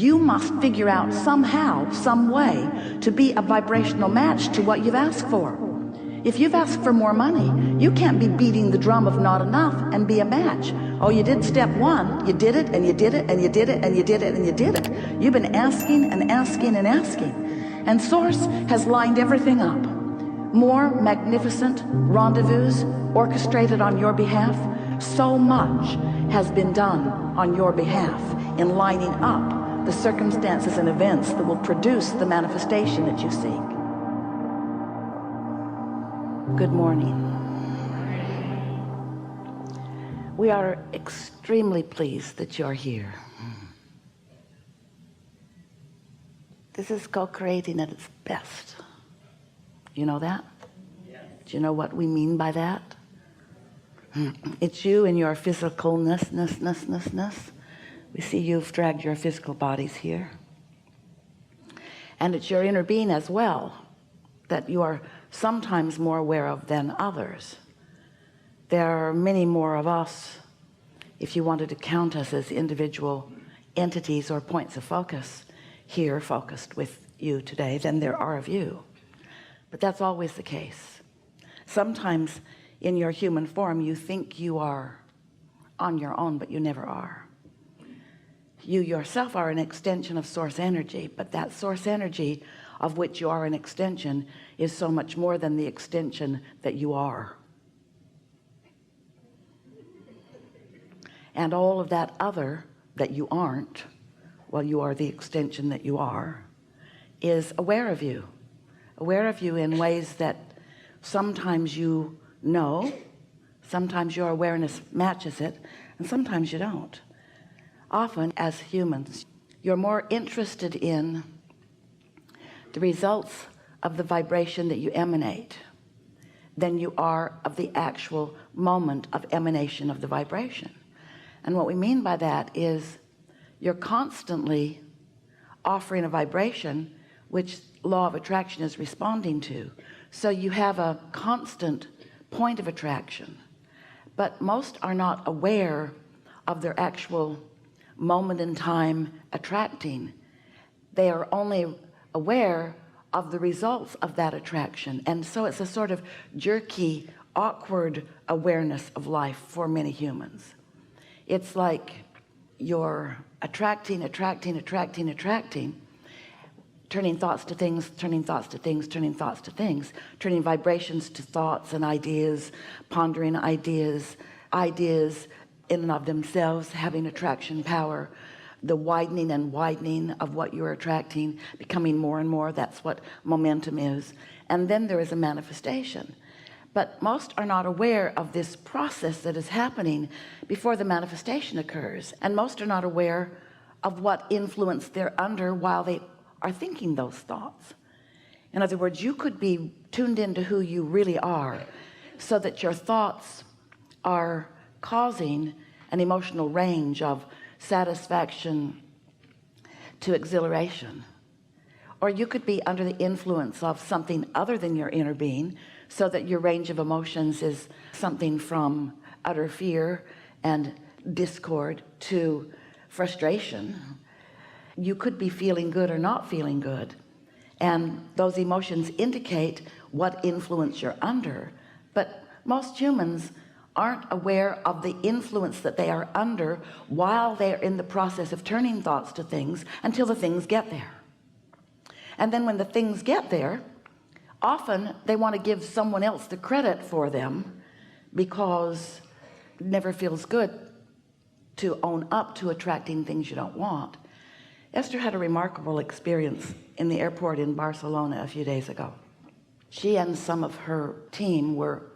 You must figure out somehow, some way, to be a vibrational match to what you've asked for. If you've asked for more money, you can't be beating the drum of not enough and be a match. Oh, you did step one, you did it, and you did it, and you did it, and you did it, and you did it. You've been asking and asking and asking. And Source has lined everything up. More magnificent rendezvous orchestrated on your behalf. So much has been done on your behalf in lining up the circumstances and events that will produce the manifestation that you seek. Good morning. We are extremely pleased that you're here. This is co-creating at its best. You know that? Yes. Do you know what we mean by that? It's you in your physicalness. We see you've dragged your physical bodies here. And it's your inner being as well that you are sometimes more aware of than others. There are many more of us, if you wanted to count us as individual entities or points of focus here focused with you today, than there are of you. But that's always the case. Sometimes in your human form you think you are on your own, but you never are. You yourself are an extension of source energy, but that source energy of which you are an extension is so much more than the extension that you are. And all of that other that you aren't, well, you are the extension that you are, is aware of you in ways that sometimes you know, sometimes your awareness matches it, and sometimes you don't. Often as humans, you're more interested in the results of the vibration that you emanate than you are of the actual moment of emanation of the vibration. And what we mean by that is you're constantly offering a vibration which law of attraction is responding to. So you have a constant point of attraction, but most are not aware of their actual moment in time attracting. They are only aware of the results of that attraction, and so it's a sort of jerky, awkward awareness of life for many humans. It's like you're attracting, turning thoughts to things, turning vibrations to thoughts and ideas, pondering ideas in and of themselves having attraction power, the widening and widening of what you're attracting, becoming more and more. That's what momentum is. And then there is a manifestation. But most are not aware of this process that is happening before the manifestation occurs. And most are not aware of what influence they're under while they are thinking those thoughts. In other words, you could be tuned into who you really are so that your thoughts are causing an emotional range of satisfaction to exhilaration. Or you could be under the influence of something other than your inner being, so that your range of emotions is something from utter fear and discord to frustration. You could be feeling good or not feeling good, and those emotions indicate what influence you're under. But most humans aren't aware of the influence that they are under while they're in the process of turning thoughts to things until the things get there. And then when the things get there, often they want to give someone else the credit for them, because it never feels good to own up to attracting things you don't want. Esther had a remarkable experience in the airport in Barcelona a few days ago. She and some of her team were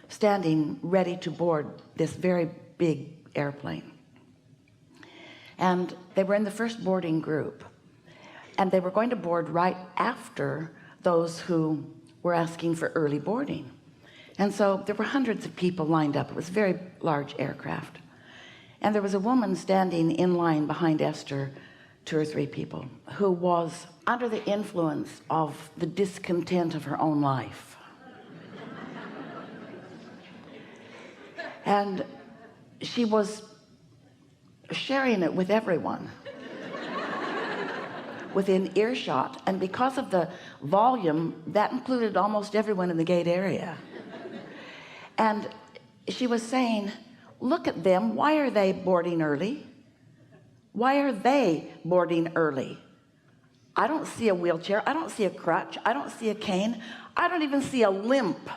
standing ready to board this very big airplane, and they were in the first boarding group, and they were going to board right after those who were asking for early boarding. And so there were hundreds of people lined up. It was a very large aircraft, and there was a woman standing in line behind Esther, 2 or 3 people, who was under the influence of the discontent of her own life. And she was sharing it with everyone. within earshot, and because of the volume, that included almost everyone in the gate area. And she was saying, look at them, why are they boarding early? Why are they boarding early? I don't see a wheelchair, I don't see a crutch, I don't see a cane, I don't even see a limp.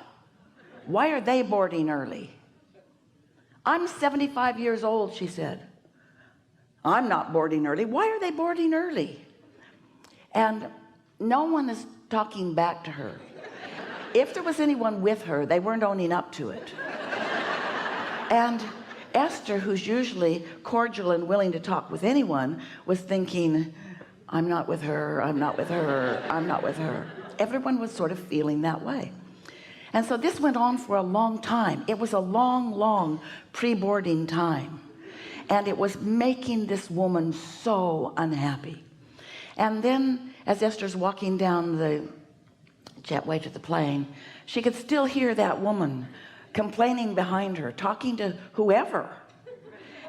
Why are they boarding early? I'm 75 years old, she said. I'm not boarding early. Why are they boarding early? And no one is talking back to her. If there was anyone with her, they weren't owning up to it. And Esther, who's usually cordial and willing to talk with anyone, was thinking, I'm not with her, I'm not with her, I'm not with her. Everyone was sort of feeling that way. And so this went on for a long time. It was a long pre-boarding time, and it was making this woman so unhappy. And then as Esther's walking down the jetway to the plane, she could still hear that woman complaining behind her, talking to whoever.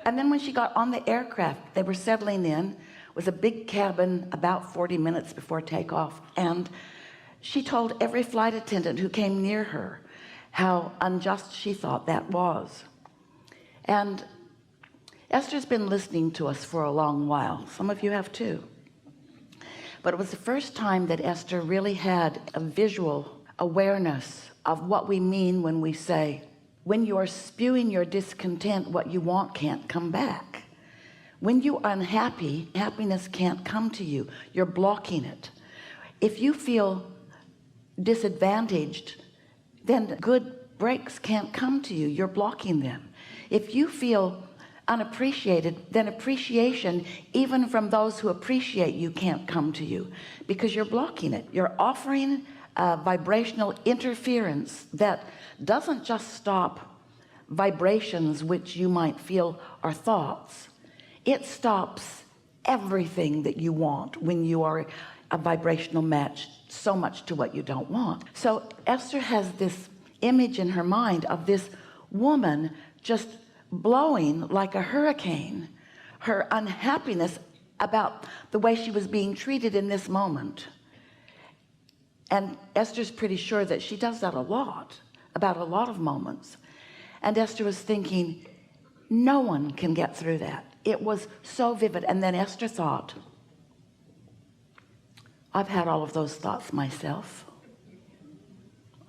And then when she got on the aircraft, they were settling in. It was a big cabin about 40 minutes before takeoff, and she told every flight attendant who came near her how unjust she thought that was. And Esther's been listening to us for a long while. Some of you have too. But it was the first time that Esther really had a visual awareness of what we mean when we say, when you are spewing your discontent, what you want can't come back. When you are unhappy, happiness can't come to you. You're blocking it. If you feel disadvantaged, then good breaks can't come to you. You're blocking them. If you feel unappreciated, then appreciation, even from those who appreciate you, can't come to you because you're blocking it. You're offering a vibrational interference that doesn't just stop vibrations which you might feel are thoughts. It stops everything that you want when you are a vibrational match so much to what you don't want. So Esther has this image in her mind of this woman just blowing like a hurricane, her unhappiness about the way she was being treated in this moment. And Esther's pretty sure that she does that a lot, about a lot of moments. And Esther was thinking, no one can get through that. It was so vivid. And then Esther thought, I've had all of those thoughts myself.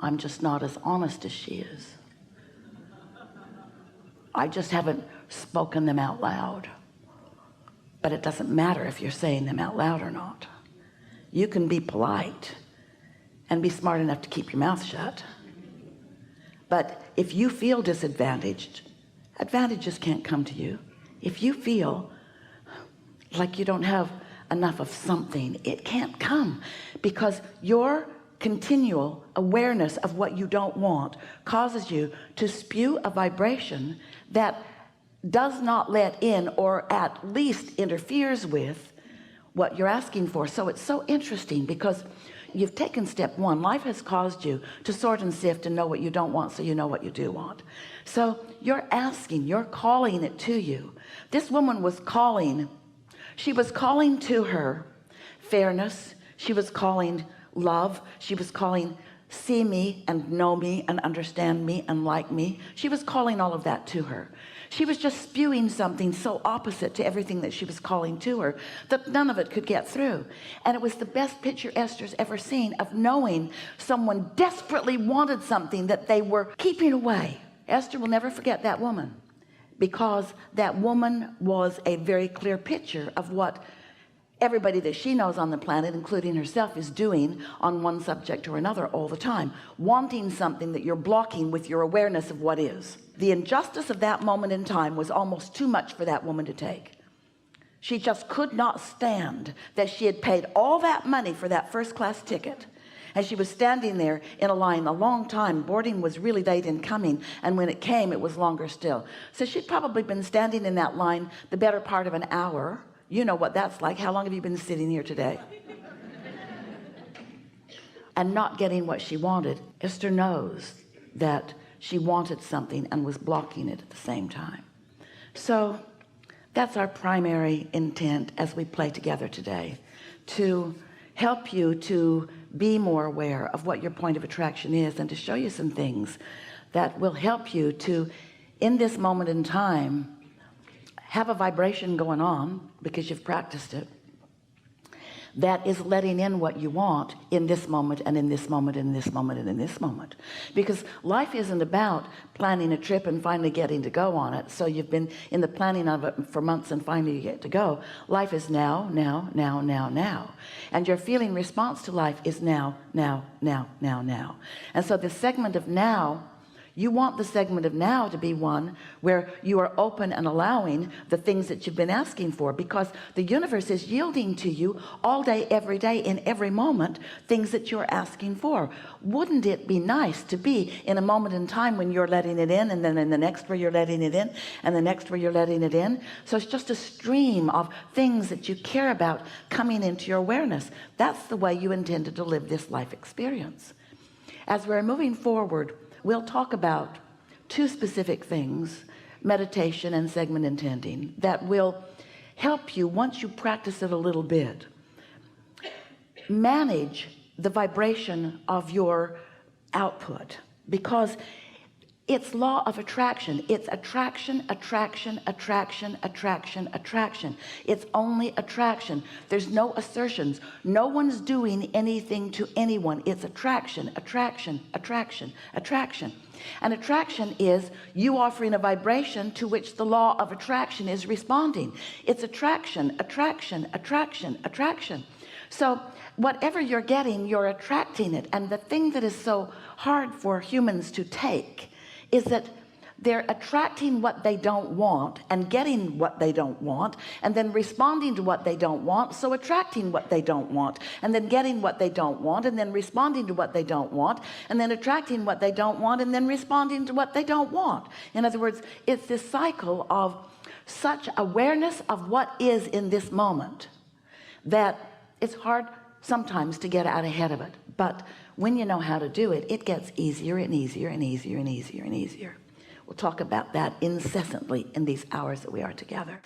I'm just not as honest as she is. I just haven't spoken them out loud. But it doesn't matter if you're saying them out loud or not. You can be polite and be smart enough to keep your mouth shut. But if you feel disadvantaged, advantages can't come to you. If you feel like you don't have enough of something, it can't come, because your continual awareness of what you don't want causes you to spew a vibration that does not let in, or at least interferes with, what you're asking for. So it's so interesting, because you've taken step one. Life has caused you to sort and sift and know what you don't want, so you know what you do want. So you're asking, you're calling it to you. This woman was calling. She was calling to her fairness. She was calling love. She was calling see me and know me and understand me and like me. She was calling all of that to her. She was just spewing something so opposite to everything that she was calling to her that none of it could get through. And it was the best picture Esther's ever seen of knowing someone desperately wanted something that they were keeping away. Esther will never forget that woman, because that woman was a very clear picture of what everybody that she knows on the planet, including herself, is doing on one subject or another all the time, wanting something that you're blocking with your awareness of what is. The injustice of that moment in time was almost too much for that woman to take. She just could not stand that she had paid all that money for that first-class ticket, and she was standing there in a line a long time. Boarding was really late in coming, and when it came, it was longer still. So she'd probably been standing in that line the better part of an hour. You know what that's like. How long have you been sitting here today? And not getting what she wanted. Esther knows that she wanted something and was blocking it at the same time. So That's our primary intent as we play together today, to help you to be more aware of what your point of attraction is, and to show you some things that will help you to, in this moment in time, have a vibration going on because you've practiced it, that is letting in what you want in this moment and in this moment and in this moment and in this moment. Because life isn't about planning a trip and finally getting to go on it, so you've been in the planning of it for months and finally you get to go. Life is now, now, now, now, now, and your feeling response to life is now, now, now, now, now. And so this segment of now, you want the segment of now to be one where you are open and allowing the things that you've been asking for, because the universe is yielding to you all day, every day, in every moment, things that you're asking for. Wouldn't it be nice to be in a moment in time when you're letting it in, and then in the next where you're letting it in, and the next where you're letting it in? So it's just a stream of things that you care about coming into your awareness. That's the way you intended to live this life experience. As we're moving forward, we'll talk about two specific things, meditation and segment intending, that will help you, once you practice it a little bit, manage the vibration of your output, because it's law of attraction. It's attraction, attraction, attraction, attraction, attraction. It's only attraction. There's no assertions. No one's doing anything to anyone. It's attraction, attraction, attraction, attraction. And attraction is you offering a vibration to which the law of attraction is responding. It's attraction, attraction, attraction, attraction. So whatever you're getting, you're attracting it. And the thing that is so hard for humans to take is that they're attracting what they don't want and getting what they don't want, and then responding to what they don't want, so attracting what they don't want, and then getting what they don't want, and then responding to what they don't want, and then attracting what they don't want, and then responding to what they don't want. In other words, it's this cycle of such awareness of what is in this moment that it's hard sometimes to get out ahead of it. But when you know how to do it, it gets easier and easier and easier and easier and easier. We'll talk about that incessantly in these hours that we are together.